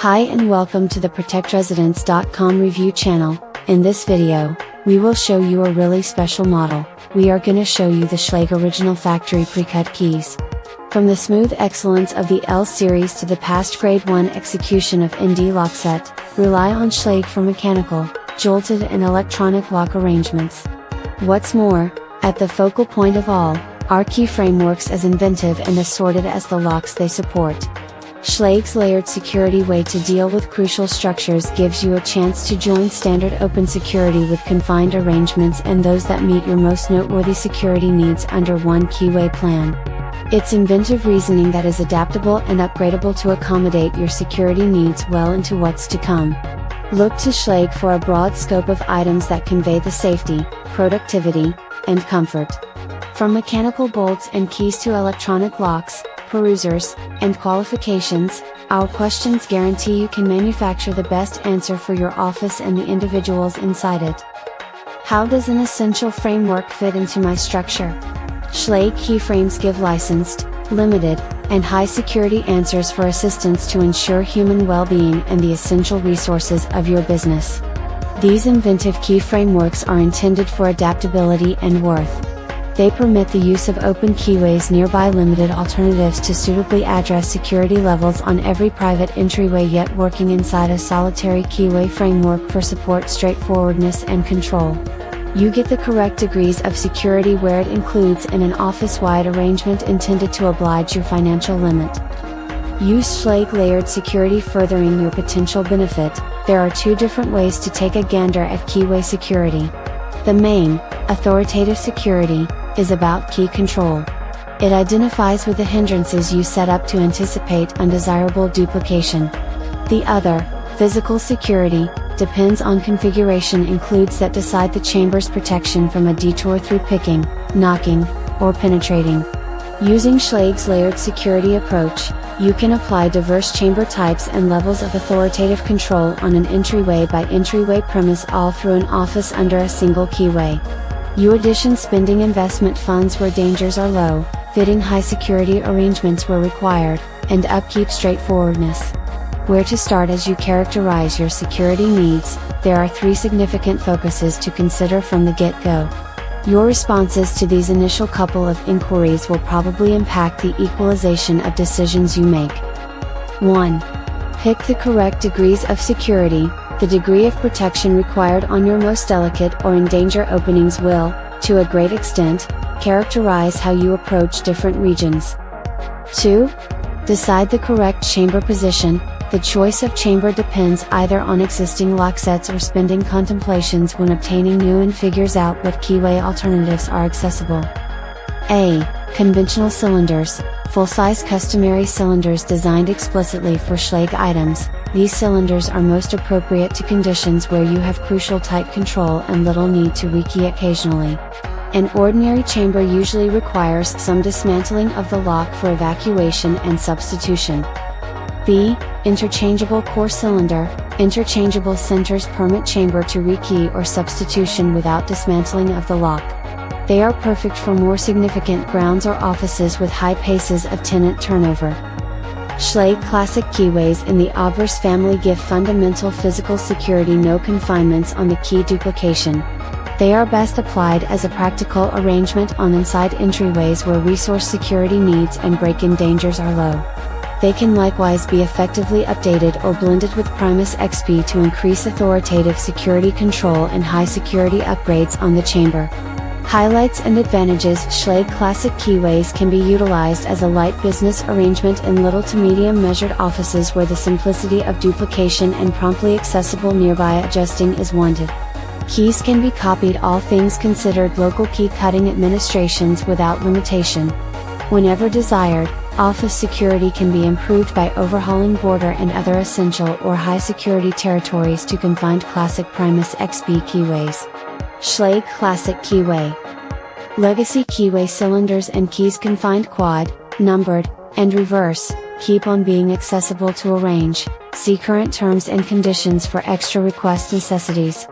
Hi and welcome to the protectresidence.com review channel. In this video, we will show you a really special model. We are gonna show you the Schlage original factory precut keys. From the smooth excellence of the L series to the past grade 1 execution of ND lockset, rely on Schlage for mechanical, jolted and electronic lock arrangements. What's more, at the focal point of all, are key frameworks as inventive and assorted as the locks they support. Schlage's layered security way to deal with crucial structures gives you a chance to join standard open security with confined arrangements and those that meet your most noteworthy security needs under one keyway plan. It's inventive reasoning that is adaptable and upgradeable to accommodate your security needs well into what's to come. Look to Schlage for a broad scope of items that convey the safety, productivity, and comfort. From mechanical bolts and keys to electronic locks, perusers, and qualifications, our questions guarantee you can manufacture the best answer for your office and the individuals inside it. How does an essential framework fit into my structure? Schlage keyframes give licensed, limited, and high security answers for assistance to ensure human well-being and the essential resources of your business. These inventive key frameworks are intended for adaptability and worth. They permit the use of open keyways nearby limited alternatives to suitably address security levels on every private entryway, yet working inside a solitary keyway framework for support, straightforwardness and control. You get the correct degrees of security where it includes in an office-wide arrangement intended to oblige your financial limit. Use Schlage layered security furthering your potential benefit. There are two different ways to take a gander at keyway security. The main, authoritative security, is about key control. It identifies with the hindrances you set up to anticipate undesirable duplication. The other, physical security, depends on configuration, includes that decide the chamber's protection from a detour through picking, knocking, or penetrating. Using Schlage's layered security approach, you can apply diverse chamber types and levels of authoritative control on an entryway by entryway premise all through an office under a single keyway. You addition spending investment funds where dangers are low, fitting high security arrangements where required, and upkeep straightforwardness. Where to start as you characterize your security needs? There are three significant focuses to consider from the get-go. Your responses to these initial couple of inquiries will probably impact the equalization of decisions you make. 1. Pick the correct degrees of security. The degree of protection required on your most delicate or in danger openings will, to a great extent, characterize how you approach different regions. 2. Decide the correct chamber position. The choice of chamber depends either on existing locksets or spending contemplations when obtaining new, and figures out what keyway alternatives are accessible. A. Conventional cylinders, full-size customary cylinders designed explicitly for Schlage items. These cylinders are most appropriate to conditions where you have crucial tight control and little need to rekey occasionally. An ordinary chamber usually requires some dismantling of the lock for evacuation and substitution. B. Interchangeable core cylinder. Interchangeable centers permit chamber to rekey or substitution without dismantling of the lock. They are perfect for more significant grounds or offices with high paces of tenant turnover. Schlage classic keyways in the obverse family give fundamental physical security, no confinements on the key duplication. They are best applied as a practical arrangement on inside entryways where resource security needs and break-in dangers are low. They can likewise be effectively updated or blended with Primus XP to increase authoritative security control and high security upgrades on the chamber. Highlights and advantages. Schlage classic keyways can be utilized as a light business arrangement in little to medium measured offices where the simplicity of duplication and promptly accessible nearby adjusting is wanted. Keys can be copied, all things considered. Local key cutting administrations without limitation. Whenever desired, office security can be improved by overhauling border and other essential or high security territories to confined classic Primus XP keyways. Schlage classic keyway. Legacy keyway cylinders and keys confined quad, numbered, and reverse, keep on being accessible to arrange. See current terms and conditions for extra request necessities.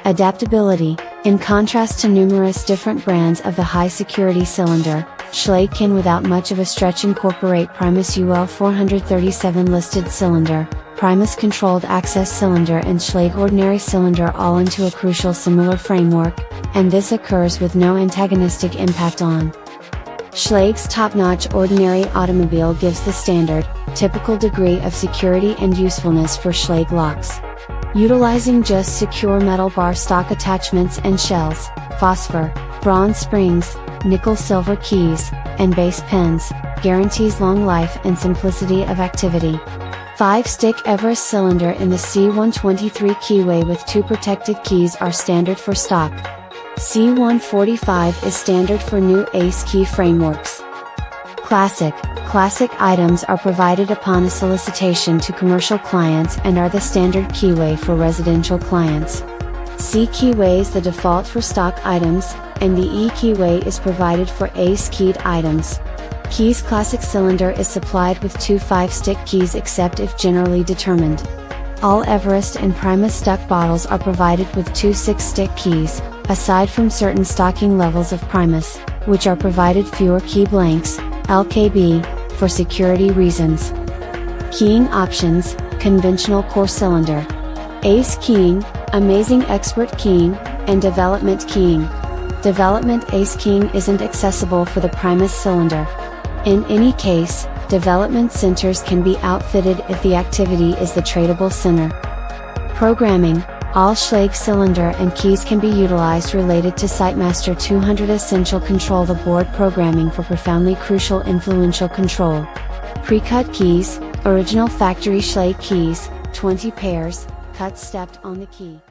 Adaptability. In contrast to numerous different brands of the high security cylinder, Schlage can without much of a stretch incorporate Primus UL 437 listed cylinder, Primus controlled access cylinder and Schlage ordinary cylinder all into a crucial similar framework, and this occurs with no antagonistic impact on. Schlage's top-notch ordinary automobile gives the standard, typical degree of security and usefulness for Schlage locks. Utilizing just secure metal bar stock attachments and shells, phosphor, bronze springs, nickel-silver keys, and base pins, guarantees long life and simplicity of activity. 5-stick Everest cylinder in the C123 keyway with 2 protected keys are standard for stock. C145 is standard for new ACE key frameworks. Classic items are provided upon a solicitation to commercial clients and are the standard keyway for residential clients. C keyway is the default for stock items, and the E keyway is provided for ACE keyed items. Keys Classic cylinder is supplied with 2 5-stick keys except if generally determined. All Everest and Primus stuck bottles are provided with 2 6-stick keys, aside from certain stocking levels of Primus, which are provided fewer key blanks, LKB, for security reasons. Keying options: conventional core cylinder, ACE keying, amazing expert keying, and development keying. Development ACE keying isn't accessible for the Primus cylinder. In any case, development centers can be outfitted if the activity is the tradable center. Programming: all Schlage cylinder and keys can be utilized related to Sitemaster 200 Essential Control the board programming for profoundly crucial influential control. Precut keys, original factory Schlage keys, 20 pairs, cut stepped on the key.